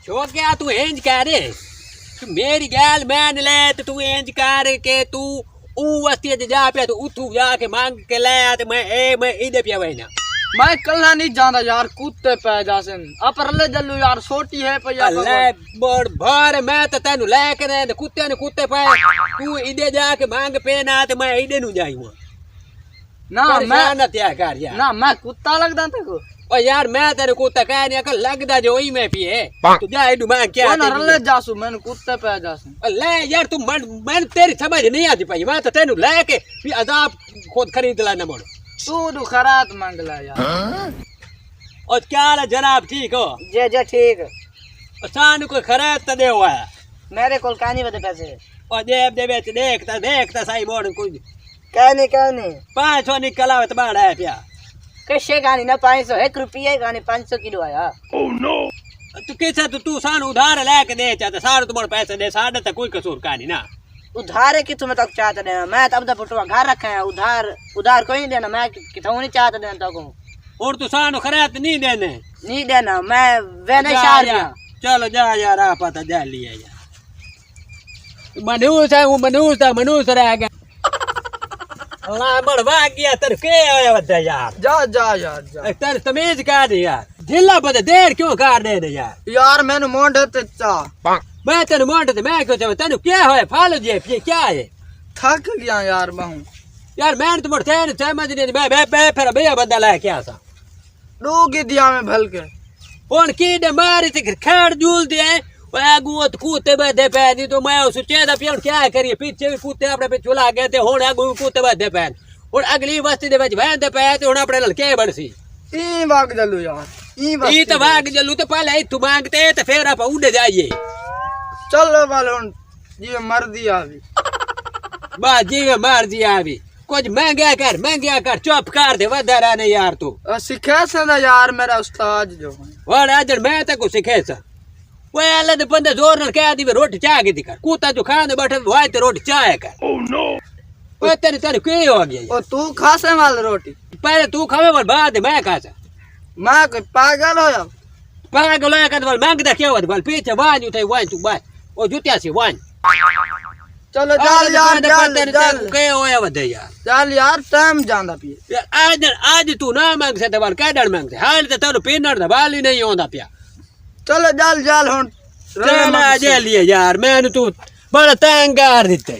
छो क्या तू इंज करे तू मेरी गैल मान ले तो तू इंज कर के तू ऊ वस्ती जा पे तो उठू जाके मांग के ले तो मैं इधे पे वही ना मैं कल्ला नहीं जाना यार कुत्ते पे जासन अपरले जल्लू यार छोटी है पे यार ले बड़ भर मैं तो तेनु लेके ने कुत्ते पे तू इधे जाके मांग पे ना तो मैं इधे नु जाई हूं ना मैं ना त्या कर यार ना मैं कुत्ता लगदा तेको ओ यार मैं तेरे कुत्ता कहने का लगदा जो ही में पिए तू जा इधु मांग क्या ना रले जासू मैंने कुत्ते पे जासन ले यार तू मन तेरी समझ नहीं आती भाई मैं तो तेनु लेके फिर अजाब खुद खरीद लाना मोड़ तू खरात मांग ला यार और क्या हाल है जनाब ठीक हो जे जे ठीक सानू को खरात तो दे हुआ है मेरे कोल कानी बदे पैसे और देखता सही मोड़ कुछ कहनी 500 निकला तो बाड़ा है क्या कैसे गानी ना 500 1 रुपया गानी 500 किलो आया ओह नो तू कैसा तू सानू उधार लेके दे चाहता सारू तुम्हारे पैसे दे साढ़े तक कोई कसूर कहानी ना उधार है कि तुम्हें तक चाहते देना मैं तब तक पुटवा घर रखे हैं उधार कोई नहीं देना मैं किथों नहीं चाहता देना तको और तू सानू खरात नहीं देना मैं वे नहीं चाह रहा चलो जा यार आप पता जा लिया यार मनुष्य है वो मनुष्य रह गया अल्लाह मरवा गया तर के आया बता यार जा यार जा तर तमीज का दे यार ढिल्ला बता देर क्यों कर दे यार यार मैंने मोंडे ते चा मैं तेन मोंडे ते मैं क्यों चाहे तेन क्या है फालो जे ये क्या है थक गया यार मैं यार मैंने तो मोड़ तेन समझ नहीं मैं फिर भैया बंदा लाया क्या सा डूगी दिया में भल के और की ने मारी ते खेड़ झूल दे आगू कूते बदे पैन तो मैं सोचे था पिया क्या करिए पीछे भी कूते अपने पे चुला गए थे हुन आगू कूते बदे पैन और अगली बस्ती दे विच वैन दे पै ते हुन अपने लल के बड़सी ई वाग जल्लू यार ई तो वाग जल्लू तो पहले इथु मांगते ते फिर आप उड़ जाइए चलो वाले हुन जी मर्जी आवी बस जी मर्जी आवी कुछ महंगा कर चुप कर दे वधारा नहीं यार तू सिखे से ना यार मेरा उस्ताद जो और आज मैं तक सिखे सा वो अल्लाह दे बंदे जोर न कह दी रोटी चाय की दिखा कूता जो खाने बैठे वाई ते रोटी चाय कर ओह नो वो तेरे के हो गया ओ तू खासे वाल रोटी पहले तू खावे और बाद मैं खासा मैं कोई पागल हो या पागल है कर मांगदा क्या होत बोल पीछे वान उठे वान तू बाय ओ जुतिया से वान चलो चल यार चल के होया वदे यार चल यार टाइम जांदा पिए आज तू ना मांग से दवाल काडड़ मांग से हाल ते तेरो पीनर दवाल ही नहीं होंदा पिया चलो जल हुन चल आ जा लिए यार मैंने तू बड़ा तंग कर दिते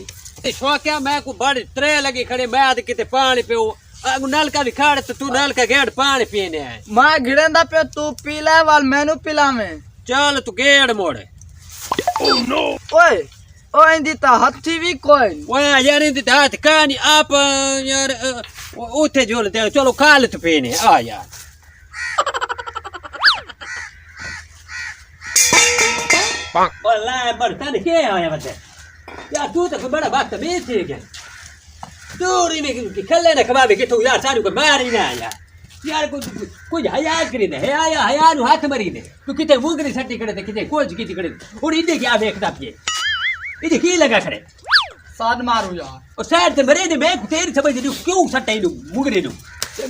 ए शो क्या मैं को बड़ी त्रे लगी खड़े मैं आद किते पानी पियो नलका भी खाड़ तो तू नलका गेड़ पानी पीने है मैं गिड़ंदा पे तू पीला वाल मैनू पिलावे चल तू गेड़ मोड़े ओह नो ओए ओ इंदी ता हत्थी भी कोई ओए यार इंदी ता हाथ कानी आप यार उठे झोलते चलो खाल तो पीने आ यार वाला बर्तन के आया बच्चे यार तू तो बड़ा बात तमीज थी क्या दूरी में खल्ले न खवा के तू यार सारू को मारी ना यार कुछ हया करी दे हया नु हाथ मरी दे तू किते मुंगरी सट्टी करे दे किते कोज की करे और इदे क्या देखता पिए इदे की लगा करे साद मारू यार और साइड से मरे दे मैं तेरी समझ नहीं क्यों सट्टे नु मुंगरी नु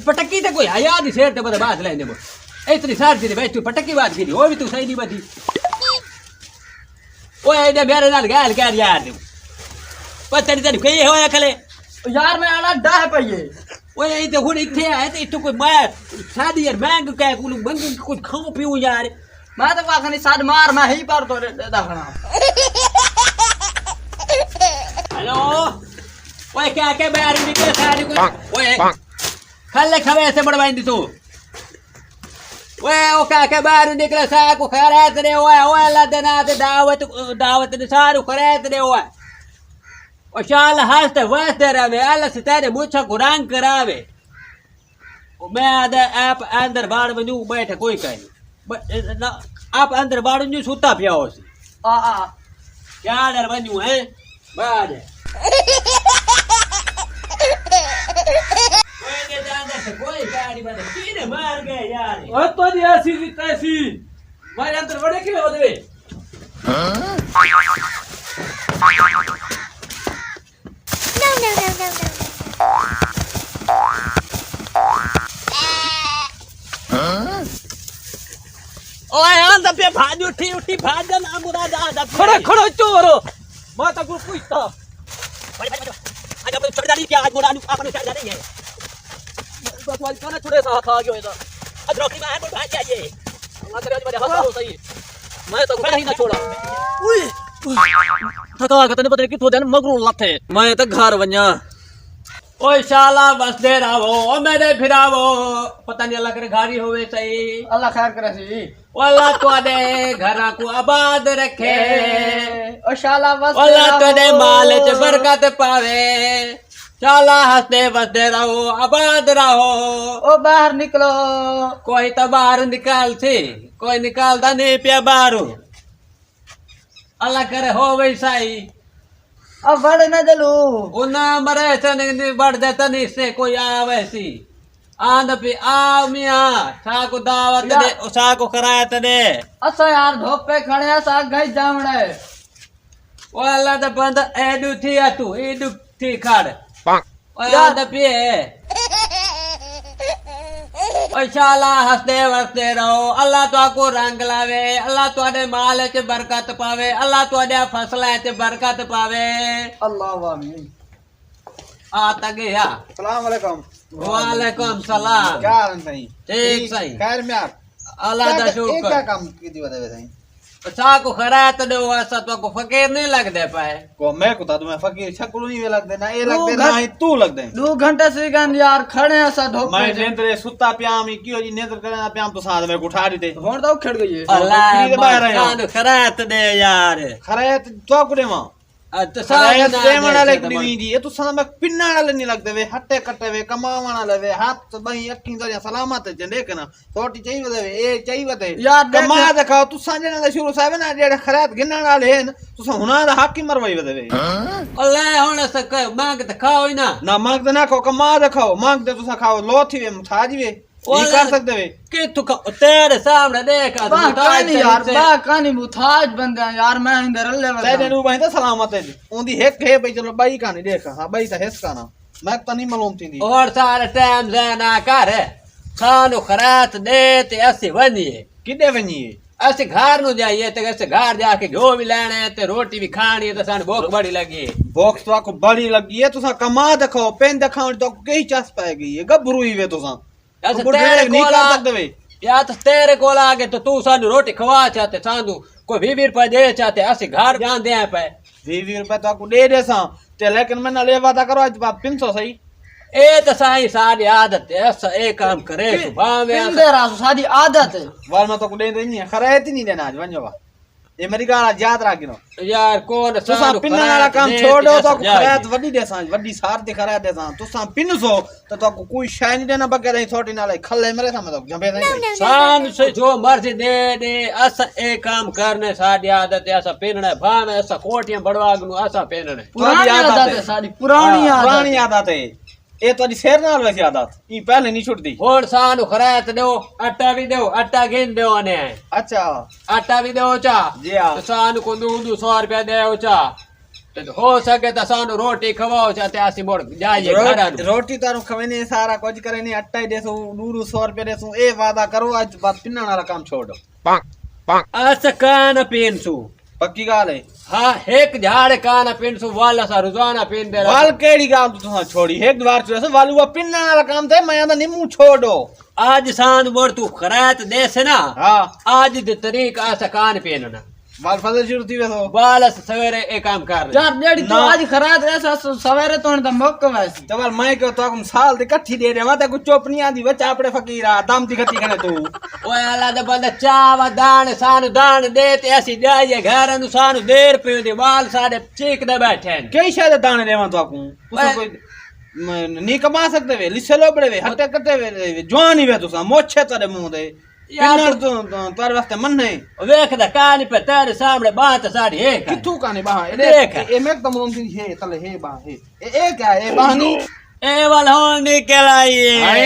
पटकी ते कोई हया दी शेर ते बड़ा बात लेने मो इतनी सार दी भाई तू पटकी बात की वो भी तू सही नहीं बदी ओए इधर मेरे नाल गाल कर यार तू पता नहीं तेरे के होया खले यार मैं आला डाह पइए ओए इधर हुन इथे आए तो इतो कोई मैं शादी यार मांग के कुछ कुछ खाओ पीओ यार मैं तो वाखनी साद मार मैं ही पर तो देखना हेलो ओए क्या बाहर निकले सारी कोई ओए खले खवे से बड़वाई तू ओए ओ क्या बाहर निकले सा को खैरात रे ओए लदना ते दावत ने सारू खैरात रे ओए ओ शाल हंसते वसते रहे अल्लाह से तेरे मुझे कुरान करावे मैं आप अंदर बाड़ में न्यू बैठे कोई कहीं आप अंदर बाड़ न्यू सुता पिया हो क्या डर बनू है बाड़ कोई गाड़ी बंद किने मार गए यार ओ तो ऐसी तैसी मैं अंदर बड़े के हो दे ओए आंदा पे भाज उठी भाज ना मुराद आदा खड़ो चोरो मैं तो कुछ पूछता आज अपन छोड़ डाली क्या आज मुराद अपन छोड़ डाली है बस वाली खाना छोड़े सा खा गयो इधर आज रोटी में है भाज जाइए अंदर आज मेरे हाथ सही मैं तो कहीं ना छोड़ा उई थका के तने पता नहीं किथों देन मगरू लथे मैं तो घर वन्या ओए शाला बस दे रहो ओ मेरे फिरावो पता नहीं अल्लाह करे घारी होवे सही अल्लाह खैर करे सी अल्लाह तुआदे घरा को आबाद रखे ओ शाला बस अल्लाह तुआदे माल च बरकत पावे शाला हंसते बसते रहो आबाद रहो ओ बाहर निकलो कोई तो बाहर निकाल थी कोई निकालता नहीं पिया बाहर अल्लाह करे हो वैसा ही अब बढ़ न जलू उना मरे से नहीं बढ़ देता नहीं से कोई आवे सी आंद पे आ मियां साको दावत दे साको करायत दे असा यार धोप पे खड़े सा गई जावड़े ओ अल्लाह दा बंद एडू थी तू एडू थी खड़ ओ आंद पे ओ शाला हंसते वसते रहो अल्लाह तुआको रंग लावे अल्लाह तुआडे माल च बरकत पावे अल्लाह तुआडे फसलां च बरकत पावे अल्लाह आमीन आ तगया अस्सलाम वालेकुम वालेकुम सलाम क्या हाल है सही ठीक सही खैर में यार अल्लाह दा क्या शुक्र काम की दी बतावे सही साको खरात दो ऐसा तो को फकीर नहीं लग दे पाए को मैं को तुम्हें फकीर छकलू नहीं लग दे ना ए लग दे ना ही तू लग दे 2 घंटे से गन यार खड़े सा धोप मैं नेंद्रे सुता प्यामी क्यों जी नेंद्र करना प्याम तो साथ में उठा दी थे हुन तो खड़ गई है अल्लाह मान खरात दे यार खरे तो कुड़े मां तो खरे सारे ते मना ले कुड़ी दी ये तो सना में पिन्ना वाले नहीं लगदे वे हट्टे कट्टे वे कमावना लवे हाथ बई अखी तो सलामत जंदे कना तोटी चाहिए वदे ए चाहिए वदे यार कमा दिखाओ तू संजने दा शुरू साहब ना जेड़े खरात गिनन वाले हैं तू हुना दा हक ही मरवाई वदे वे अल्लाह हुन सक मांग त खाओ ही ना ना मांगते ना खाओ कमा दिखाओ मांगते तुसा खाओ लोथी वे मुथाजी वे ये कर सकते वे कि तू तेरे सामने देख कहानी यार बा कहानी मुताज बंदे यार मैं इंदर ले तेरे नु भाई तो सलामत है ओंदी हेक है भाई चलो बाई कहानी देख हां बाई तो हेस काना मैं तो नहीं मालूम थी और सारे टाइम जाना कर सानू खरात दे ते असि वनिए किदे वनिए असि घर नु जाइए ते असि घर जाके घो भी लेने ते रोटी भी खानी ते सान भूख बड़ी लगी भूख तो आपको बड़ी लगी है तुसा कमा दिखाओ पेन दिखाओ तो कई चस पाएगी ये गबरू ही वे तुसा ऐसे तेरे कोला या तो तेरे कोला आगे तो तू सानू रोटी खवा चाहते सानू कोई 20 रुपए दे चाहते असि घर जान दे पे 20 रुपए तो आपको दे दे सा ते लेकिन मैंने ले वादा करो आज बाप 300 सही ए तो साई सारी आदत है ऐसा एक काम करे सुबह में इंदर सारी आदत है वाल में तो को दे नहीं है खरायत ही नहीं देना आज वंजवा ये मेरी गाल याद राखिनो यार कौन तुसा पिन्न वाला काम छोड़ो तो खरायत वडी दे सा वडी सार दे खरायत दे सा तुसा पिन सो तो कोई शाय नहीं देना बगैर नहीं छोटी नाले खले मेरे सामने तो जंबे नहीं शाम से जो मर्जी दे दे ऐसा एक काम करने सारी आदत है ऐसा पहनना भाव में ऐसा कोटियां बड़वागनु ऐसा पहनना पुरानी आदत है सारी पुरानी आदत है ये तो शेर नाल वैसी आदत ये पहले नहीं छुटती और सानू खरायत दो आटा भी दो आटा गिन दो ने अच्छा आटा भी दो चा जी हां तो सानू को 200 रुपया दे चा तो हो सके तो सानू रोटी खवाओ चा ते आसी मोड़ जाइए घर रोटी तारू खवेने सारा कुछ करे नहीं अट्टा ही देसू 200 रुपया देसू ए वादा करो आज बात पिन्ना वाला काम छोड़ दो ऐसा कान पीनसू पक्की गाल है हाँ एक झाड़ कान पीनसू वाला सा रोजाना पीन दे वाल केड़ी गाल तुसा छोड़ी एक बार चले वाल वो पिन्ना वाला काम थे मैं आंदा निम्मू छोड़ो आज सान मोड़ तू खरात दे से ना हां आज दे तरीका ऐसा कान पीनना वाल फजल शुरू थी वैसो वाल सवेरे एक काम कर यार डेडी तो आज खरात ऐसा सवेरे तो न मौका वैसे तो वाल मैं को तो हम साल दे कट्ठी दे दे माता को चोपनी आंदी बच्चा अपने फकीरा दाम दी खती कने तू ओए अल्लाह दे बंदा चावा दान सानु दान दे ते ऐसी जाइए घर नु सानु देर पे दे वाल साडे चीक दे बैठे कई शायद दाने देवा तो आपको तुसा कोई नहीं कमा सकते वे लिसलो बड़े वे हटे कटे वे जवान ही वे तुसा मोछे तेरे मुंह दे यार तो तार वास्ते मन नहीं देख द कानी पे तेरे सामने बात सारी है कितू कानी बा देख ए मैं तो मुंह दी है तले है बा है ए क्या है बहानी ए वाल होन निकल आई है